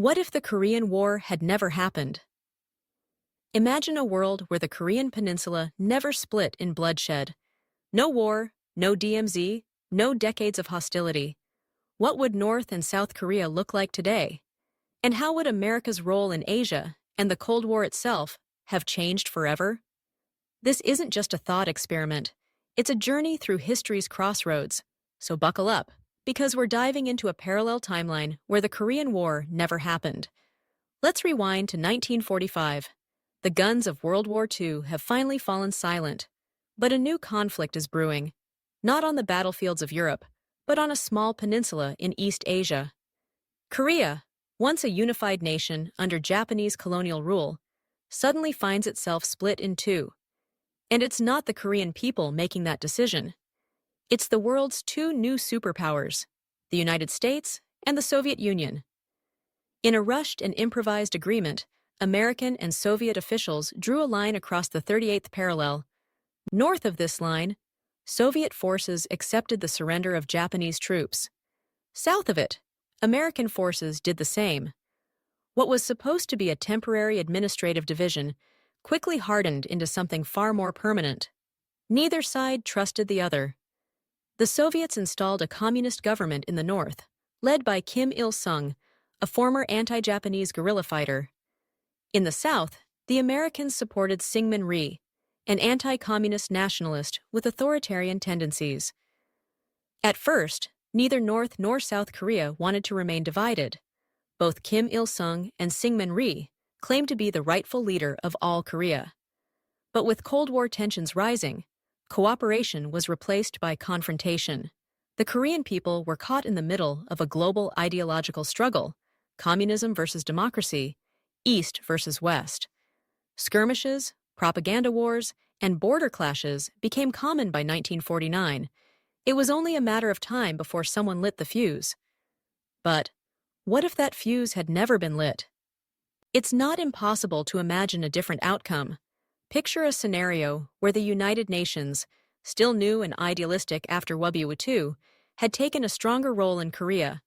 What if the Korean War had never happened? Imagine a world where the Korean peninsula never split in bloodshed. No war, no DMZ, no decades of hostility. What would North and South Korea look like today? And how would America's role in Asia and the Cold War itself have changed forever? This isn't just a thought experiment. It's a journey through history's crossroads. So buckle up, because we're diving into a parallel timeline where the Korean War never happened. Let's rewind to 1945. The guns of World War II have finally fallen silent. But a new conflict is brewing, not on the battlefields of Europe, but on a small peninsula in East Asia. Korea, once a unified nation under Japanese colonial rule, suddenly finds itself split in two. And it's not the Korean people making that decision. It's the world's two new superpowers, the United States and the Soviet Union. In a rushed and improvised agreement, American and Soviet officials drew a line across the 38th parallel. North of this line, Soviet forces accepted the surrender of Japanese troops. South of it, American forces did the same. What was supposed to be a temporary administrative division quickly hardened into something far more permanent. Neither side trusted the other. The Soviets installed a communist government in the north, led by Kim Il-sung, a former anti-Japanese guerrilla fighter. In the south, the Americans supported Syngman Rhee, an anti-communist nationalist with authoritarian tendencies. At first, neither North nor South Korea wanted to remain divided. Both Kim Il-sung and Syngman Rhee claimed to be the rightful leader of all Korea. But with Cold War tensions rising, cooperation was replaced by confrontation. The Korean people were caught in the middle of a global ideological struggle, communism versus democracy, East versus West. Skirmishes, propaganda wars, and border clashes became common by 1949. It was only a matter of time before someone lit the fuse. But what if that fuse had never been lit? It's not impossible to imagine a different outcome. Picture a scenario where the United Nations, still new and idealistic after World War II, had taken a stronger role in Korea.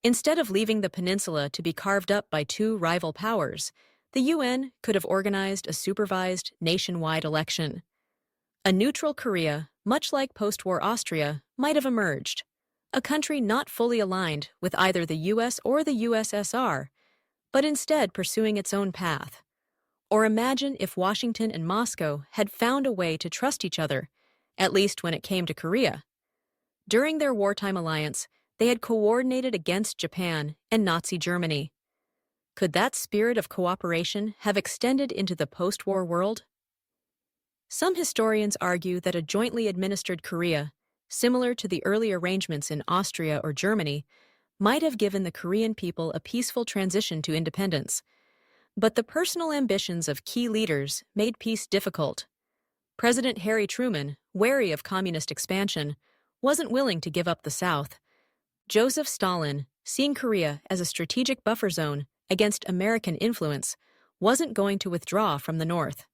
Instead of leaving the peninsula to be carved up by two rival powers, the UN could have organized a supervised nationwide election. A neutral Korea, much like post-war Austria, might have emerged. A country not fully aligned with either the US or the USSR, but instead pursuing its own path. Or imagine if Washington and Moscow had found a way to trust each other, at least when it came to Korea. During their wartime alliance, they had coordinated against Japan and Nazi Germany. Could that spirit of cooperation have extended into the post-war world? Some historians argue that a jointly administered Korea, similar to the early arrangements in Austria or Germany, might have given the Korean people a peaceful transition to independence. But the personal ambitions of key leaders made peace difficult. President Harry Truman, wary of communist expansion, wasn't willing to give up the South. Joseph Stalin, seeing Korea as a strategic buffer zone against American influence, wasn't going to withdraw from the North.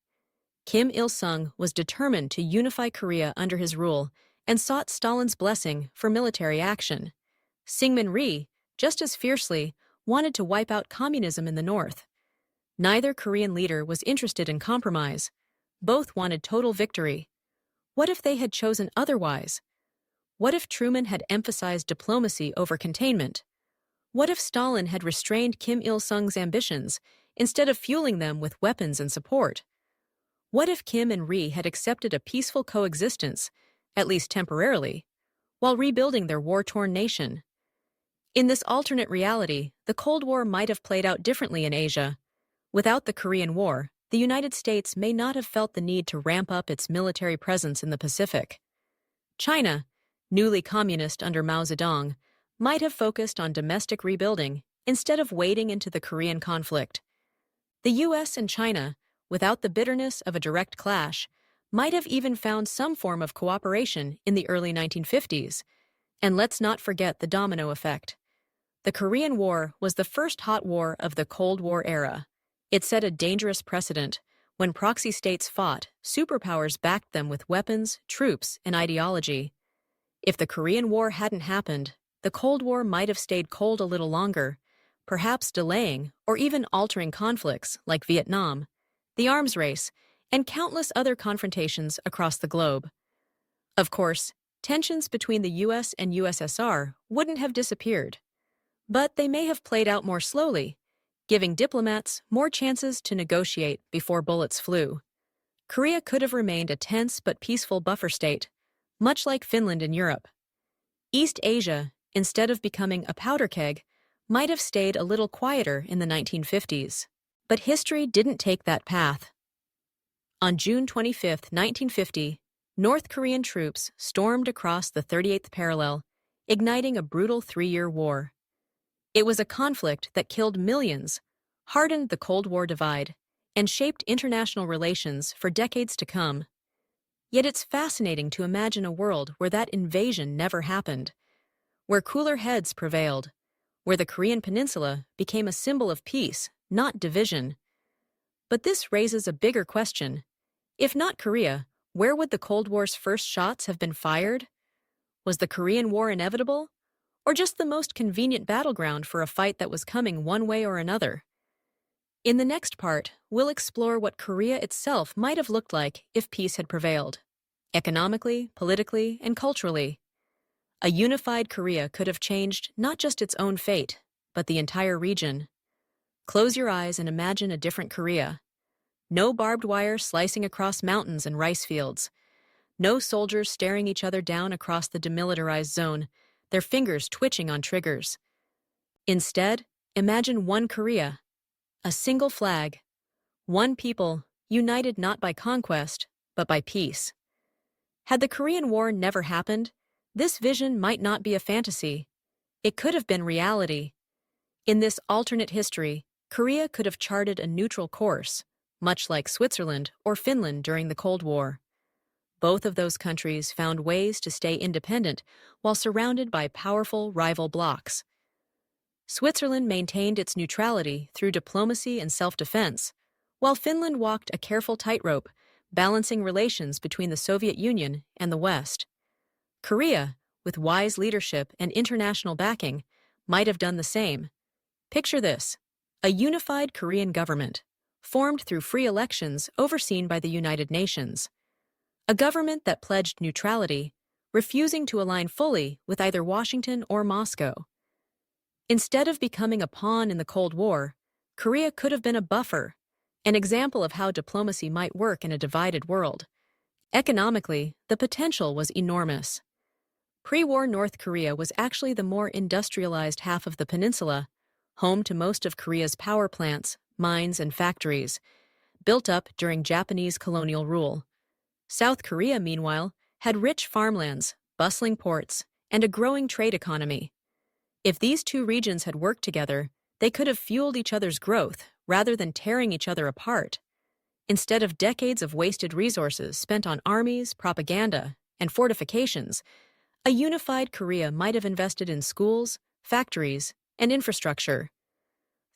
Kim Il-sung was determined to unify Korea under his rule and sought Stalin's blessing for military action. Syngman Rhee, just as fiercely, wanted to wipe out communism in the North. Neither Korean leader was interested in compromise. Both wanted total victory. What if they had chosen otherwise? What if Truman had emphasized diplomacy over containment? What if Stalin had restrained Kim Il-sung's ambitions instead of fueling them with weapons and support? What if Kim and Rhee had accepted a peaceful coexistence, at least temporarily, while rebuilding their war-torn nation? In this alternate reality, the Cold War might have played out differently in Asia. Without the Korean War, the United States may not have felt the need to ramp up its military presence in the Pacific. China, newly communist under Mao Zedong, might have focused on domestic rebuilding instead of wading into the Korean conflict. The US and China, without the bitterness of a direct clash, might have even found some form of cooperation in the early 1950s. And let's not forget the domino effect. The Korean War was the first hot war of the Cold War era. It set a dangerous precedent. When proxy states fought, superpowers backed them with weapons, troops, and ideology. If the Korean War hadn't happened, the Cold War might have stayed cold a little longer, perhaps delaying or even altering conflicts like Vietnam, the arms race, and countless other confrontations across the globe. Of course, tensions between the US and USSR wouldn't have disappeared, but they may have played out more slowly, giving diplomats more chances to negotiate before bullets flew. Korea could have remained a tense but peaceful buffer state, much like Finland in Europe. East Asia, instead of becoming a powder keg, might have stayed a little quieter in the 1950s. But history didn't take that path. On June 25, 1950, North Korean troops stormed across the 38th parallel, igniting a brutal 3-year war. It was a conflict that killed millions, hardened the Cold War divide, and shaped international relations for decades to come. Yet it's fascinating to imagine a world where that invasion never happened, where cooler heads prevailed, where the Korean Peninsula became a symbol of peace, not division. But this raises a bigger question. If not Korea, where would the Cold War's first shots have been fired? Was the Korean War inevitable, or just the most convenient battleground for a fight that was coming one way or another? In the next part, we'll explore what Korea itself might have looked like if peace had prevailed. Economically, politically, and culturally. A unified Korea could have changed not just its own fate, but the entire region. Close your eyes and imagine a different Korea. No barbed wire slicing across mountains and rice fields. No soldiers staring each other down across the demilitarized zone, their fingers twitching on triggers. Instead, imagine one Korea, a single flag, one people, united not by conquest, but by peace. Had the Korean War never happened, this vision might not be a fantasy. It could have been reality. In this alternate history, Korea could have charted a neutral course, much like Switzerland or Finland during the Cold War. Both of those countries found ways to stay independent while surrounded by powerful rival blocs. Switzerland maintained its neutrality through diplomacy and self-defense, while Finland walked a careful tightrope, balancing relations between the Soviet Union and the West. Korea, with wise leadership and international backing, might have done the same. Picture this: a unified Korean government, formed through free elections overseen by the United Nations. A government that pledged neutrality, refusing to align fully with either Washington or Moscow. Instead of becoming a pawn in the Cold War, Korea could have been a buffer, an example of how diplomacy might work in a divided world. Economically, the potential was enormous. Pre-war North Korea was actually the more industrialized half of the peninsula, home to most of Korea's power plants, mines, and factories, built up during Japanese colonial rule. South Korea, meanwhile, had rich farmlands, bustling ports, and a growing trade economy. If these two regions had worked together, they could have fueled each other's growth rather than tearing each other apart. Instead of decades of wasted resources spent on armies, propaganda, and fortifications, a unified Korea might have invested in schools, factories, and infrastructure.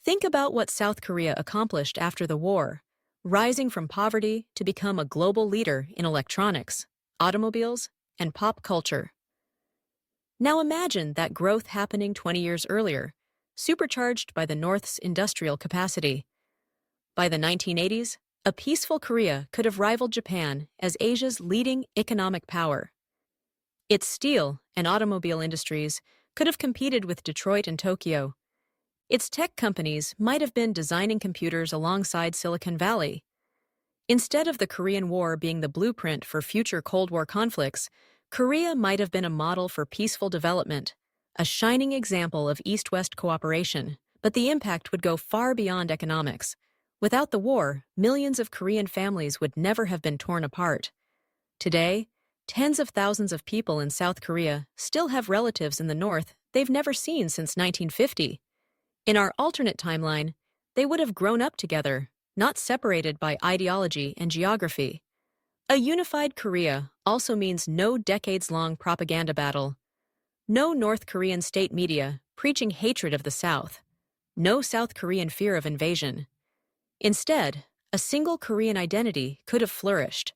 Think about what South Korea accomplished after the war, rising from poverty to become a global leader in electronics, automobiles, and pop culture. Now imagine that growth happening 20 years earlier, supercharged by the North's industrial capacity. By the 1980s, a peaceful Korea could have rivaled Japan as Asia's leading economic power. Its steel and automobile industries could have competed with Detroit and Tokyo. Its tech companies might have been designing computers alongside Silicon Valley. Instead of the Korean War being the blueprint for future Cold War conflicts, Korea might have been a model for peaceful development, a shining example of East-West cooperation, but the impact would go far beyond economics. Without the war, millions of Korean families would never have been torn apart. Today, tens of thousands of people in South Korea still have relatives in the North they've never seen since 1950. In our alternate timeline, they would have grown up together, not separated by ideology and geography. A unified Korea also means no decades-long propaganda battle. No North Korean state media preaching hatred of the South. No South Korean fear of invasion. Instead, a single Korean identity could have flourished,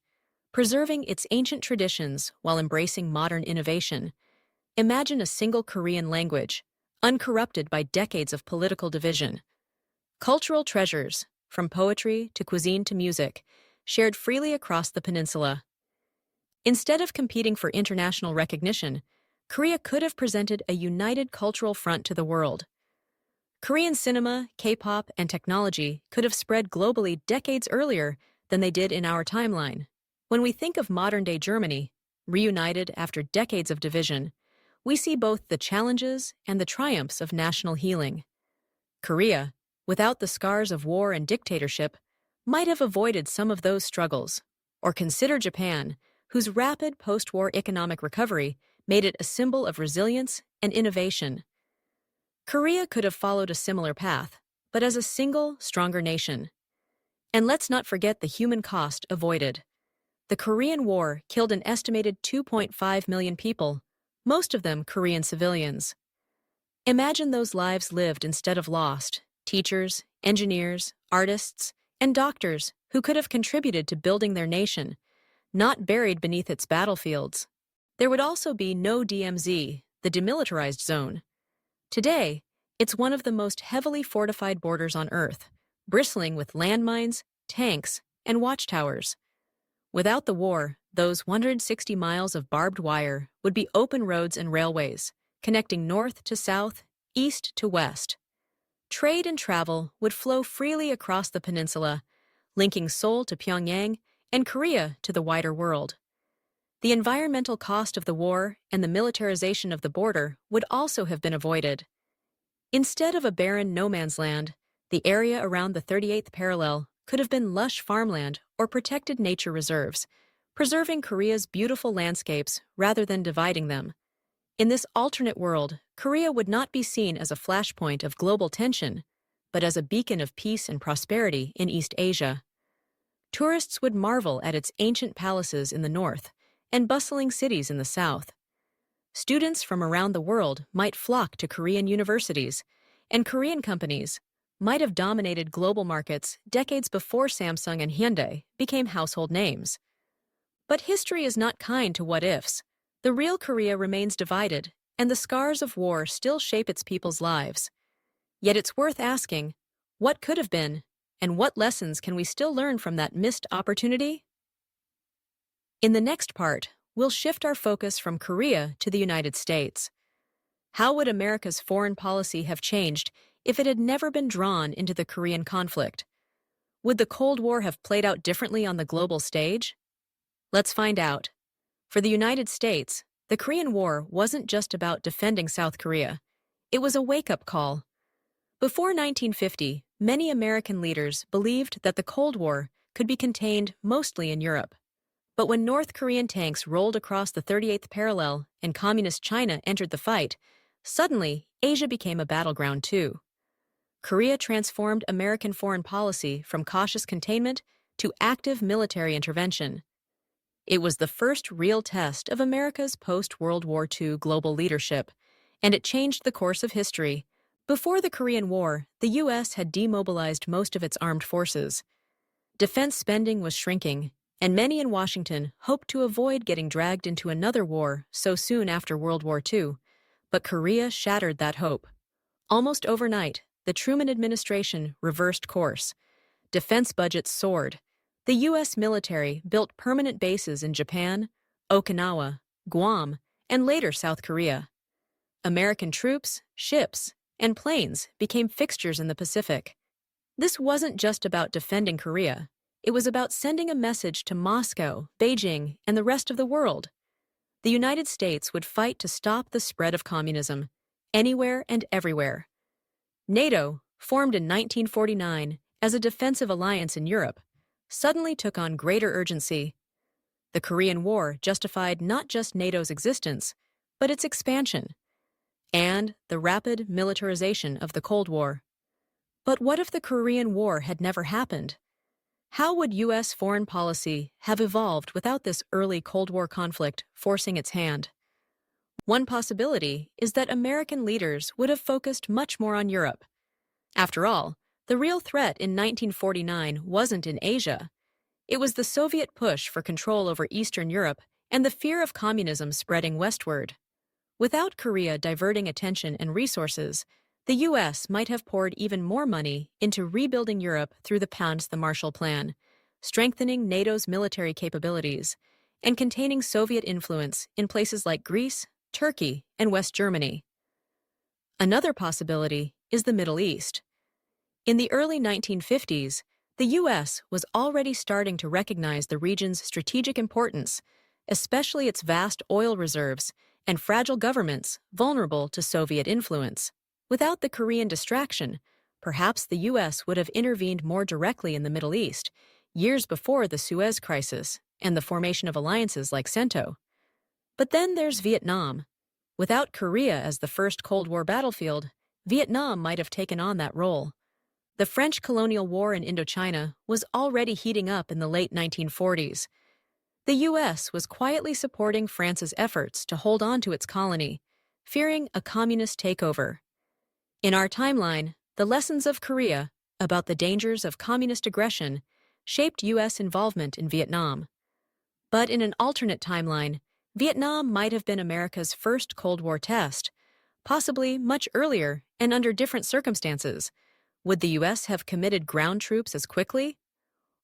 preserving its ancient traditions while embracing modern innovation. Imagine a single Korean language, uncorrupted by decades of political division. Cultural treasures, from poetry to cuisine to music, shared freely across the peninsula. Instead of competing for international recognition, Korea could have presented a united cultural front to the world. Korean cinema, K-pop, and technology could have spread globally decades earlier than they did in our timeline. When we think of modern-day Germany, reunited after decades of division, we see both the challenges and the triumphs of national healing. Korea, without the scars of war and dictatorship, might have avoided some of those struggles. Or consider Japan, whose rapid post-war economic recovery made it a symbol of resilience and innovation. Korea could have followed a similar path, but as a single, stronger nation. And let's not forget the human cost avoided. The Korean War killed an estimated 2.5 million people, most of them Korean civilians. Imagine those lives lived instead of lost: teachers, engineers, artists, and doctors who could have contributed to building their nation, not buried beneath its battlefields. There would also be no DMZ, the demilitarized zone. Today, it's one of the most heavily fortified borders on Earth, bristling with landmines, tanks, and watchtowers. Without the war, those 160 miles of barbed wire would be open roads and railways, connecting north to south, east to west. Trade and travel would flow freely across the peninsula, linking Seoul to Pyongyang and Korea to the wider world. The environmental cost of the war and the militarization of the border would also have been avoided. Instead of a barren no-man's land, the area around the 38th parallel could have been lush farmland or protected nature reserves, preserving Korea's beautiful landscapes rather than dividing them. In this alternate world, Korea would not be seen as a flashpoint of global tension, but as a beacon of peace and prosperity in East Asia. Tourists would marvel at its ancient palaces in the north and bustling cities in the south. Students from around the world might flock to Korean universities, and Korean companies might have dominated global markets decades before Samsung and Hyundai became household names. But history is not kind to what-ifs. The real Korea remains divided, and the scars of war still shape its people's lives. Yet it's worth asking, what could have been, and what lessons can we still learn from that missed opportunity? In the next part, we'll shift our focus from Korea to the United States. How would America's foreign policy have changed if it had never been drawn into the Korean conflict? Would the Cold War have played out differently on the global stage? Let's find out. For the United States, the Korean War wasn't just about defending South Korea. It was a wake-up call. Before 1950, many American leaders believed that the Cold War could be contained mostly in Europe. But when North Korean tanks rolled across the 38th parallel and Communist China entered the fight, suddenly Asia became a battleground too. Korea transformed American foreign policy from cautious containment to active military intervention. It was the first real test of America's post-World War II global leadership, and it changed the course of history. Before the Korean War, the U.S. had demobilized most of its armed forces. Defense spending was shrinking, and many in Washington hoped to avoid getting dragged into another war so soon after World War II. But Korea shattered that hope. Almost overnight, the Truman administration reversed course. Defense budgets soared. The U.S. military built permanent bases in Japan, Okinawa, Guam, and later South Korea. American troops, ships, and planes became fixtures in the Pacific. This wasn't just about defending Korea. It was about sending a message to Moscow, Beijing, and the rest of the world. The United States would fight to stop the spread of communism, anywhere and everywhere. NATO, formed in 1949 as a defensive alliance in Europe, suddenly took on greater urgency. The Korean War justified not just NATO's existence, but its expansion, and the rapid militarization of the Cold War. But what if the Korean War had never happened? How would U.S. foreign policy have evolved without this early Cold War conflict forcing its hand? One possibility is that American leaders would have focused much more on Europe. After all, the real threat in 1949 wasn't in Asia. It was the Soviet push for control over Eastern Europe and the fear of communism spreading westward. Without Korea diverting attention and resources, the U.S. might have poured even more money into rebuilding Europe through the Marshall Plan, strengthening NATO's military capabilities, and containing Soviet influence in places like Greece, Turkey, and West Germany. Another possibility is the Middle East. In the early 1950s, the U.S. was already starting to recognize the region's strategic importance, especially its vast oil reserves and fragile governments vulnerable to Soviet influence. Without the Korean distraction, perhaps the U.S. would have intervened more directly in the Middle East, years before the Suez Crisis and the formation of alliances like CENTO. But then there's Vietnam. Without Korea as the first Cold War battlefield, Vietnam might have taken on that role. The French colonial war in Indochina was already heating up in the late 1940s. The U.S. was quietly supporting France's efforts to hold on to its colony, fearing a communist takeover. In our timeline, the lessons of Korea about the dangers of communist aggression shaped U.S. involvement in Vietnam. But in an alternate timeline, Vietnam might have been America's first Cold War test, possibly much earlier and under different circumstances. Would the U.S. have committed ground troops as quickly?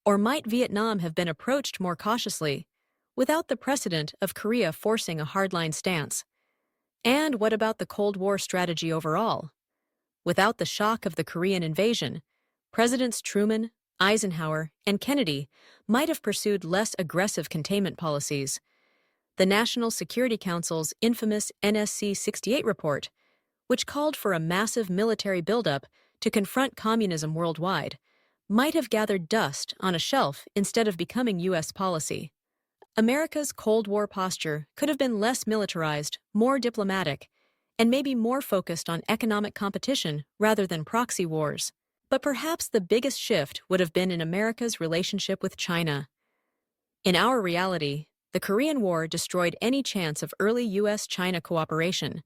Or might Vietnam have been approached more cautiously, without the precedent of Korea forcing a hardline stance? And what about the Cold War strategy overall? Without the shock of the Korean invasion, Presidents Truman, Eisenhower, and Kennedy might have pursued less aggressive containment policies. The National Security Council's infamous NSC 68 report, which called for a massive military buildup to confront communism worldwide, might have gathered dust on a shelf instead of becoming U.S. policy. America's Cold War posture could have been less militarized, more diplomatic, and maybe more focused on economic competition rather than proxy wars. But perhaps the biggest shift would have been in America's relationship with China. In our reality, the Korean War destroyed any chance of early U.S.-China cooperation.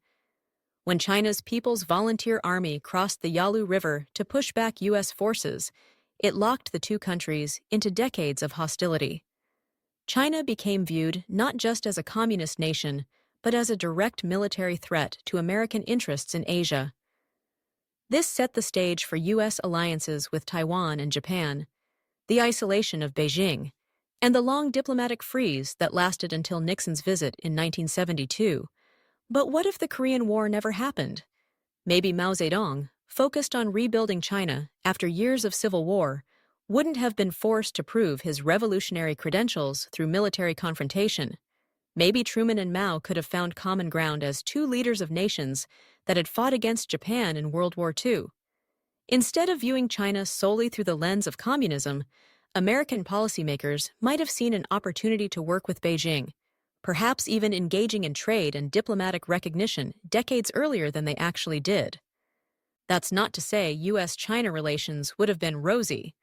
When China's People's Volunteer Army crossed the Yalu River to push back U.S. forces, it locked the two countries into decades of hostility. China became viewed not just as a communist nation, but as a direct military threat to American interests in Asia. This set the stage for U.S. alliances with Taiwan and Japan, the isolation of Beijing, and the long diplomatic freeze that lasted until Nixon's visit in 1972. But what if the Korean War never happened? Maybe Mao Zedong, focused on rebuilding China after years of civil war, wouldn't have been forced to prove his revolutionary credentials through military confrontation. Maybe Truman and Mao could have found common ground as two leaders of nations that had fought against Japan in World War II. Instead of viewing China solely through the lens of communism, American policymakers might have seen an opportunity to work with Beijing, perhaps even engaging in trade and diplomatic recognition decades earlier than they actually did. That's not to say U.S.-China relations would have been rosy.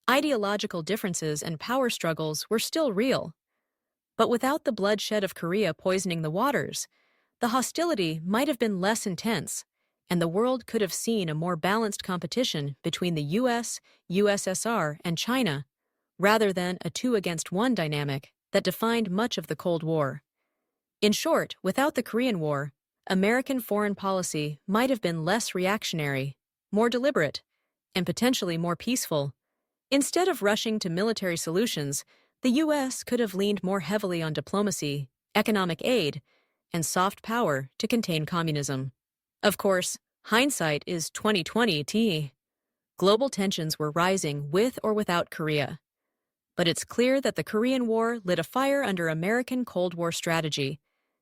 Ideological differences and power struggles were still real. But without the bloodshed of Korea poisoning the waters, the hostility might have been less intense, and the world could have seen a more balanced competition between the U.S., USSR, and China, rather than a two-against-one dynamic that defined much of the Cold War. In short, without the Korean War, American foreign policy might have been less reactionary, more deliberate, and potentially more peaceful. Instead of rushing to military solutions, the U.S. could have leaned more heavily on diplomacy, economic aid, and soft power to contain communism. Of course, hindsight is 2020. Global tensions were rising with or without Korea. But it's clear that the Korean War lit a fire under American Cold War strategy,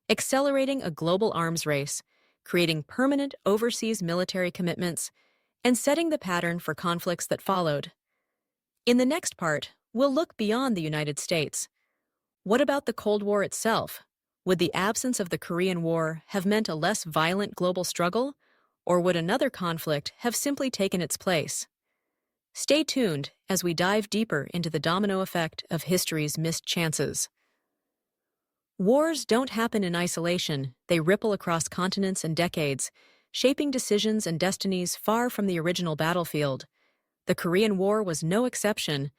accelerating a global arms race, creating permanent overseas military commitments, and setting the pattern for conflicts that followed. In the next part, we'll look beyond the United States. What about the Cold War itself? Would the absence of the Korean War have meant a less violent global struggle, or would another conflict have simply taken its place? Stay tuned as we dive deeper into the domino effect of history's missed chances. Wars don't happen in isolation, they ripple across continents and decades, shaping decisions and destinies far from the original battlefield. The Korean War was no exception.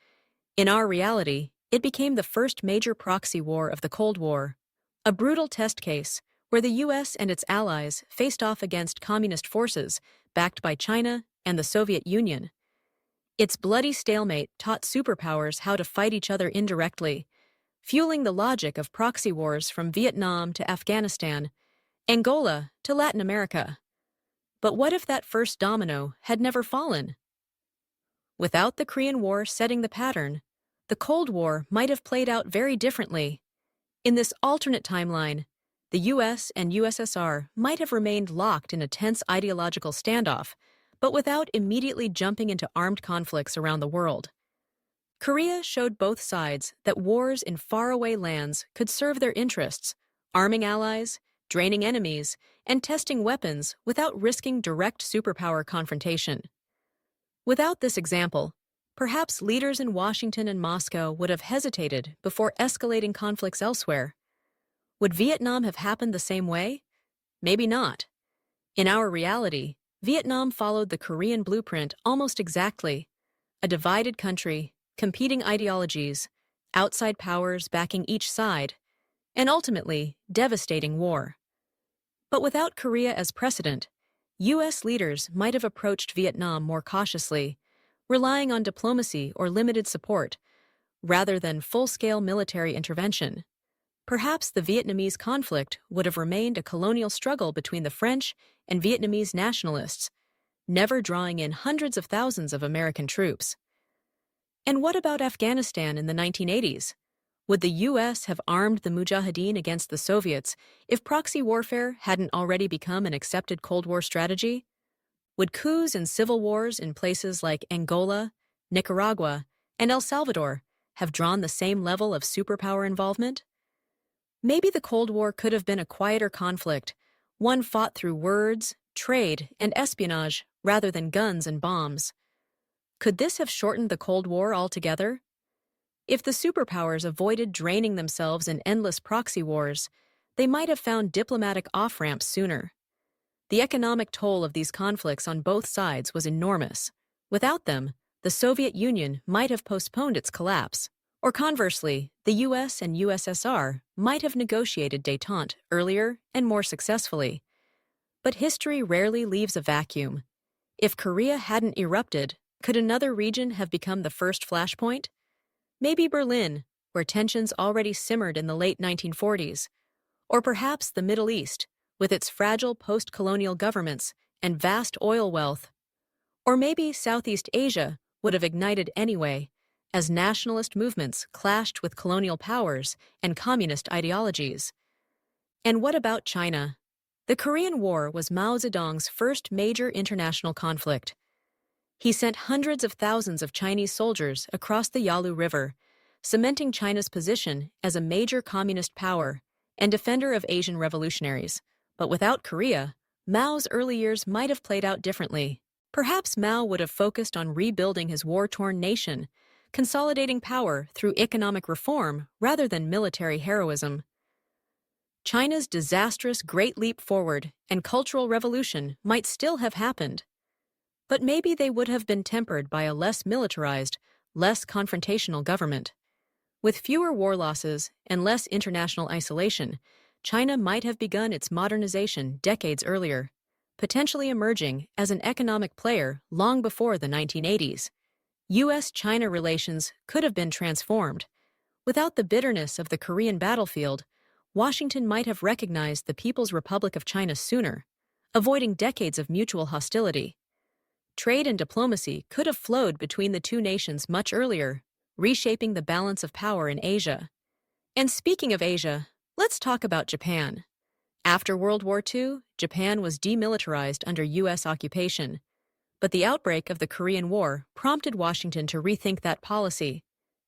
In our reality, it became the first major proxy war of the Cold War, a brutal test case where the US and its allies faced off against communist forces backed by China and the Soviet Union. Its bloody stalemate taught superpowers how to fight each other indirectly, fueling the logic of proxy wars from Vietnam to Afghanistan, Angola to Latin America. But what if that first domino had never fallen? Without the Korean War setting the pattern, the Cold War might have played out very differently. In this alternate timeline, the US and USSR might have remained locked in a tense ideological standoff, but without immediately jumping into armed conflicts around the world. Korea showed both sides that wars in faraway lands could serve their interests, arming allies, draining enemies, and testing weapons without risking direct superpower confrontation. Without this example, perhaps leaders in Washington and Moscow would have hesitated before escalating conflicts elsewhere. Would Vietnam have happened the same way? Maybe not. In our reality, Vietnam followed the Korean blueprint almost exactly: a divided country, competing ideologies, outside powers backing each side, and ultimately, devastating war. But without Korea as precedent, U.S. leaders might have approached Vietnam more cautiously, relying on diplomacy or limited support, rather than full-scale military intervention. Perhaps the Vietnamese conflict would have remained a colonial struggle between the French and Vietnamese nationalists, never drawing in hundreds of thousands of American troops. And what about Afghanistan in the 1980s? Would the U.S. have armed the Mujahideen against the Soviets if proxy warfare hadn't already become an accepted Cold War strategy? Would coups and civil wars in places like Angola, Nicaragua, and El Salvador have drawn the same level of superpower involvement? Maybe the Cold War could have been a quieter conflict, one fought through words, trade, and espionage rather than guns and bombs. Could this have shortened the Cold War altogether? If the superpowers avoided draining themselves in endless proxy wars, they might have found diplomatic off-ramps sooner. The economic toll of these conflicts on both sides was enormous. Without them, the Soviet Union might have postponed its collapse. Or conversely, the US and USSR might have negotiated détente earlier and more successfully. But history rarely leaves a vacuum. If Korea hadn't erupted, could another region have become the first flashpoint? Maybe Berlin, where tensions already simmered in the late 1940s. Or perhaps the Middle East, with its fragile post-colonial governments and vast oil wealth. Or maybe Southeast Asia would have ignited anyway, as nationalist movements clashed with colonial powers and communist ideologies. And what about China? The Korean War was Mao Zedong's first major international conflict. He sent hundreds of thousands of Chinese soldiers across the Yalu River, cementing China's position as a major communist power and defender of Asian revolutionaries. But without Korea, Mao's early years might have played out differently. Perhaps Mao would have focused on rebuilding his war-torn nation, consolidating power through economic reform rather than military heroism. China's disastrous Great Leap Forward and Cultural Revolution might still have happened. But maybe they would have been tempered by a less militarized, less confrontational government. With fewer war losses and less international isolation, China might have begun its modernization decades earlier, potentially emerging as an economic player long before the 1980s. U.S.-China relations could have been transformed. Without the bitterness of the Korean battlefield, Washington might have recognized the People's Republic of China sooner, avoiding decades of mutual hostility. Trade and diplomacy could have flowed between the two nations much earlier, reshaping the balance of power in Asia. And speaking of Asia, let's talk about Japan. After World War II, Japan was demilitarized under U.S. occupation. But the outbreak of the Korean War prompted Washington to rethink that policy.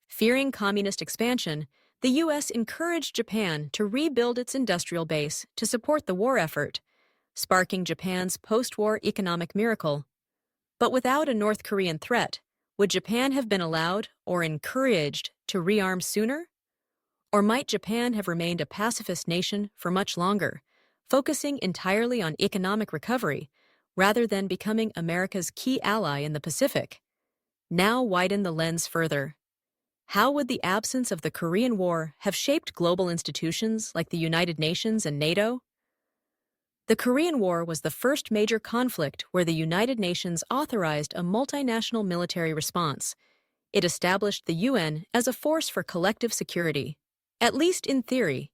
Fearing communist expansion, the U.S. encouraged Japan to rebuild its industrial base to support the war effort, sparking Japan's post-war economic miracle. But without a North Korean threat, would Japan have been allowed or encouraged to rearm sooner? Or might Japan have remained a pacifist nation for much longer, focusing entirely on economic recovery, rather than becoming America's key ally in the Pacific? Now widen the lens further. How would the absence of the Korean War have shaped global institutions like the United Nations and NATO? The Korean War was the first major conflict where the United Nations authorized a multinational military response. It established the UN as a force for collective security, at least in theory.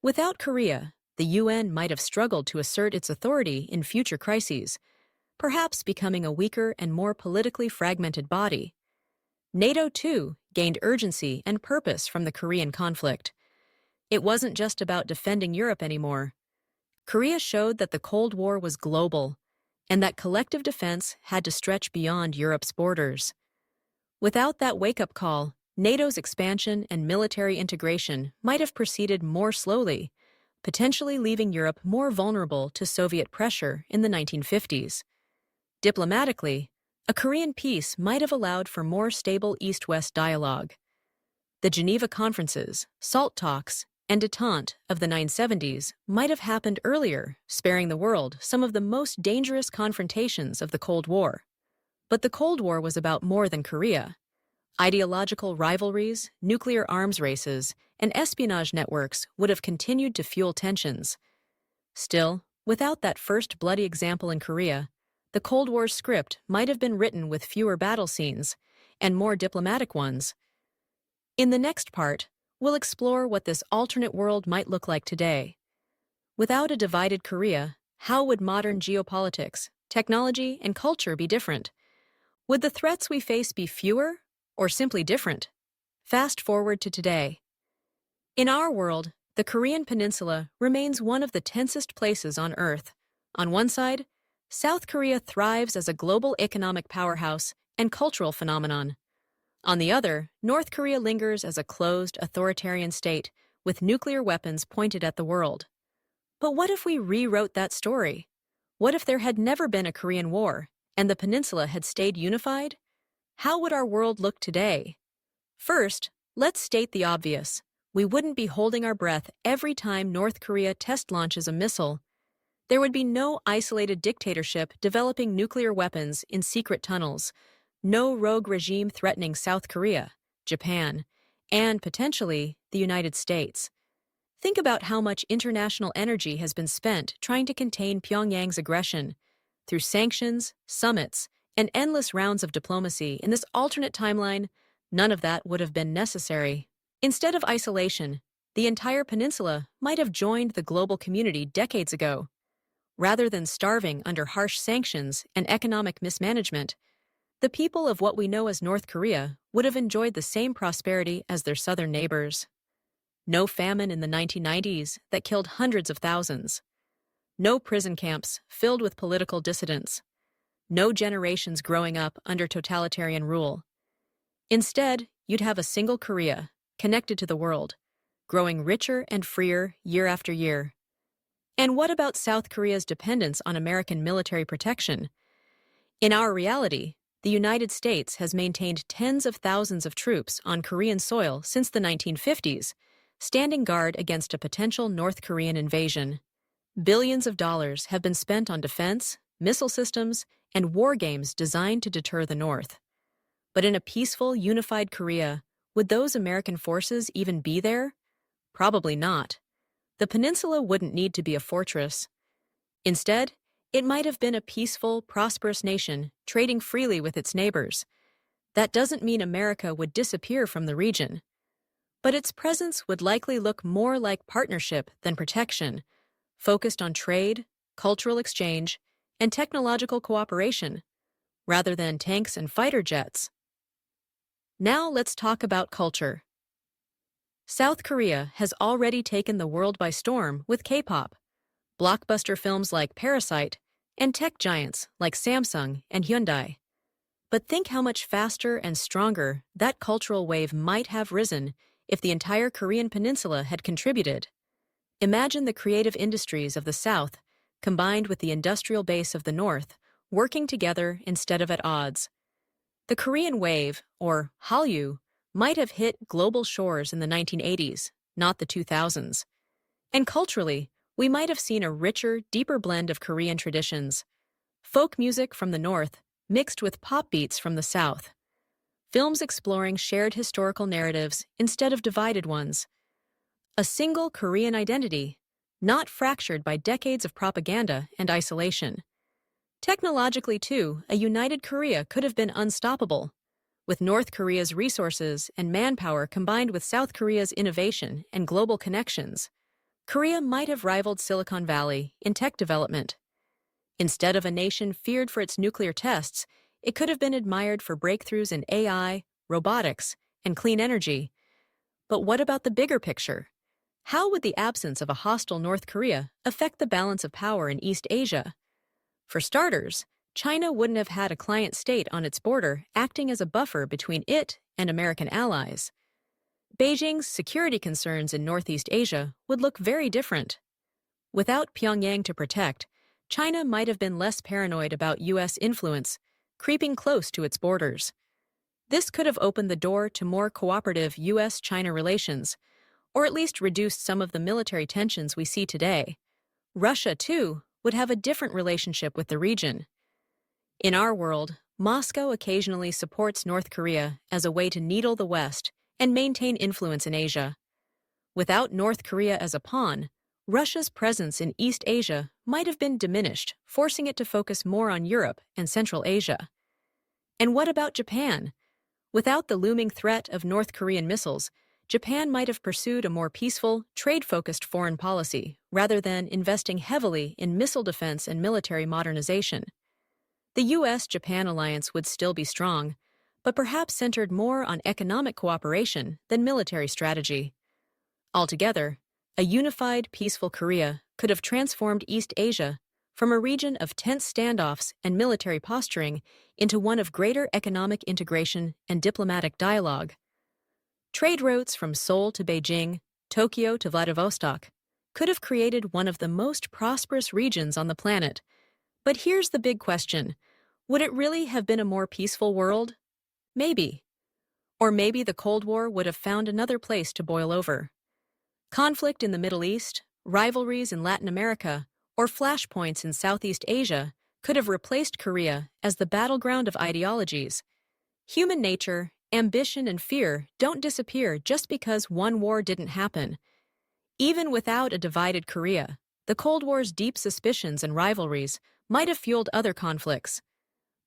Without Korea, the UN might have struggled to assert its authority in future crises, perhaps becoming a weaker and more politically fragmented body. NATO, too, gained urgency and purpose from the Korean conflict. It wasn't just about defending Europe anymore. Korea showed that the Cold War was global, and that collective defense had to stretch beyond Europe's borders. Without that wake-up call, NATO's expansion and military integration might have proceeded more slowly, potentially leaving Europe more vulnerable to Soviet pressure in the 1950s. Diplomatically, a Korean peace might have allowed for more stable East-West dialogue. The Geneva Conferences, SALT talks, and détente of the 1970s might have happened earlier, sparing the world some of the most dangerous confrontations of the Cold War. But the Cold War was about more than Korea. Ideological rivalries, nuclear arms races, and espionage networks would have continued to fuel tensions. Still, without that first bloody example in Korea, the Cold War's script might have been written with fewer battle scenes and more diplomatic ones. In the next part, we'll explore what this alternate world might look like today. Without a divided Korea, how would modern geopolitics, technology, and culture be different? Would the threats we face be fewer or simply different? Fast forward to today. In our world, the Korean Peninsula remains one of the tensest places on Earth. On one side, South Korea thrives as a global economic powerhouse and cultural phenomenon. On the other, North Korea lingers as a closed, authoritarian state with nuclear weapons pointed at the world. But what if we rewrote that story? What if there had never been a Korean War and the peninsula had stayed unified? How would our world look today? First, let's state the obvious. We wouldn't be holding our breath every time North Korea test launches a missile. There would be no isolated dictatorship developing nuclear weapons in secret tunnels, no rogue regime threatening South Korea, Japan, and potentially the United States. Think about how much international energy has been spent trying to contain Pyongyang's aggression. Through sanctions, summits, and endless rounds of diplomacy in this alternate timeline, none of that would have been necessary. Instead of isolation, the entire peninsula might have joined the global community decades ago. Rather than starving under harsh sanctions and economic mismanagement, the people of what we know as North Korea would have enjoyed the same prosperity as their southern neighbors. No famine in the 1990s that killed hundreds of thousands. No prison camps filled with political dissidents. No generations growing up under totalitarian rule. Instead, you'd have a single Korea, connected to the world, growing richer and freer year after year. And what about South Korea's dependence on American military protection? In our reality, the United States has maintained tens of thousands of troops on Korean soil since the 1950s, standing guard against a potential North Korean invasion. Billions of dollars have been spent on defense, missile systems, and war games designed to deter the North. But in a peaceful, unified Korea, would those American forces even be there? Probably not. The peninsula wouldn't need to be a fortress. Instead, it might have been a peaceful, prosperous nation trading freely with its neighbors. That doesn't mean America would disappear from the region. But its presence would likely look more like partnership than protection, focused on trade, cultural exchange, and technological cooperation, rather than tanks and fighter jets. Now let's talk about culture. South Korea has already taken the world by storm with K-pop, blockbuster films like Parasite, and tech giants like Samsung and Hyundai. But think how much faster and stronger that cultural wave might have risen if the entire Korean peninsula had contributed. Imagine the creative industries of the South combined with the industrial base of the North, working together instead of at odds. The Korean wave, or Hallyu, might have hit global shores in the 1980s, not the 2000s. And culturally, we might have seen a richer, deeper blend of Korean traditions. Folk music from the North mixed with pop beats from the South. Films exploring shared historical narratives instead of divided ones. A single Korean identity, not fractured by decades of propaganda and isolation. Technologically, too, a united Korea could have been unstoppable. With North Korea's resources and manpower combined with South Korea's innovation and global connections, Korea might have rivaled Silicon Valley in tech development. Instead of a nation feared for its nuclear tests, it could have been admired for breakthroughs in AI, robotics, and clean energy. But what about the bigger picture? How would the absence of a hostile North Korea affect the balance of power in East Asia? For starters, China wouldn't have had a client state on its border acting as a buffer between it and American allies. Beijing's security concerns in Northeast Asia would look very different. Without Pyongyang to protect, China might have been less paranoid about U.S. influence, creeping close to its borders. This could have opened the door to more cooperative U.S.-China relations, or at least reduced some of the military tensions we see today. Russia, too, would have a different relationship with the region. In our world, Moscow occasionally supports North Korea as a way to needle the West and maintain influence in Asia. Without North Korea as a pawn, Russia's presence in East Asia might have been diminished, forcing it to focus more on Europe and Central Asia. And what about Japan? Without the looming threat of North Korean missiles, Japan might have pursued a more peaceful, trade-focused foreign policy rather than investing heavily in missile defense and military modernization. The U.S.-Japan alliance would still be strong, but perhaps centered more on economic cooperation than military strategy. Altogether, a unified, peaceful Korea could have transformed East Asia from a region of tense standoffs and military posturing into one of greater economic integration and diplomatic dialogue. Trade routes from Seoul to Beijing, Tokyo to Vladivostok could have created one of the most prosperous regions on the planet. But here's the big question. Would it really have been a more peaceful world? Maybe. Or maybe the Cold War would have found another place to boil over. Conflict in the Middle East, rivalries in Latin America, or flashpoints in Southeast Asia could have replaced Korea as the battleground of ideologies. Human nature, ambition, and fear don't disappear just because one war didn't happen. Even without a divided Korea, the Cold War's deep suspicions and rivalries might have fueled other conflicts.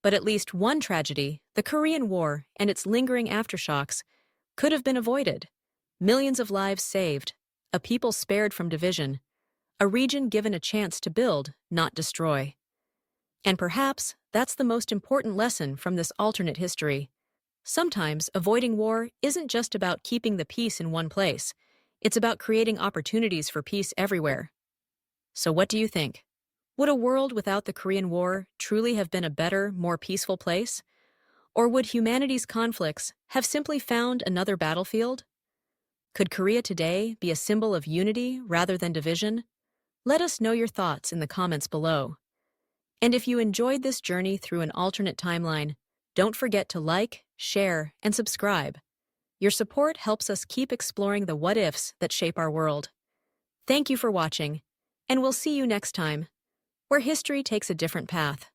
But at least one tragedy, the Korean War and its lingering aftershocks, could have been avoided. Millions of lives saved, a people spared from division, a region given a chance to build, not destroy. And perhaps that's the most important lesson from this alternate history. Sometimes avoiding war isn't just about keeping the peace in one place. It's about creating opportunities for peace everywhere. So what do you think? Would a world without the Korean War truly have been a better, more peaceful place? Or would humanity's conflicts have simply found another battlefield? Could Korea today be a symbol of unity rather than division? Let us know your thoughts in the comments below. And if you enjoyed this journey through an alternate timeline, don't forget to like, share, and subscribe. Your support helps us keep exploring the what-ifs that shape our world. Thank you for watching, and we'll see you next time, where history takes a different path.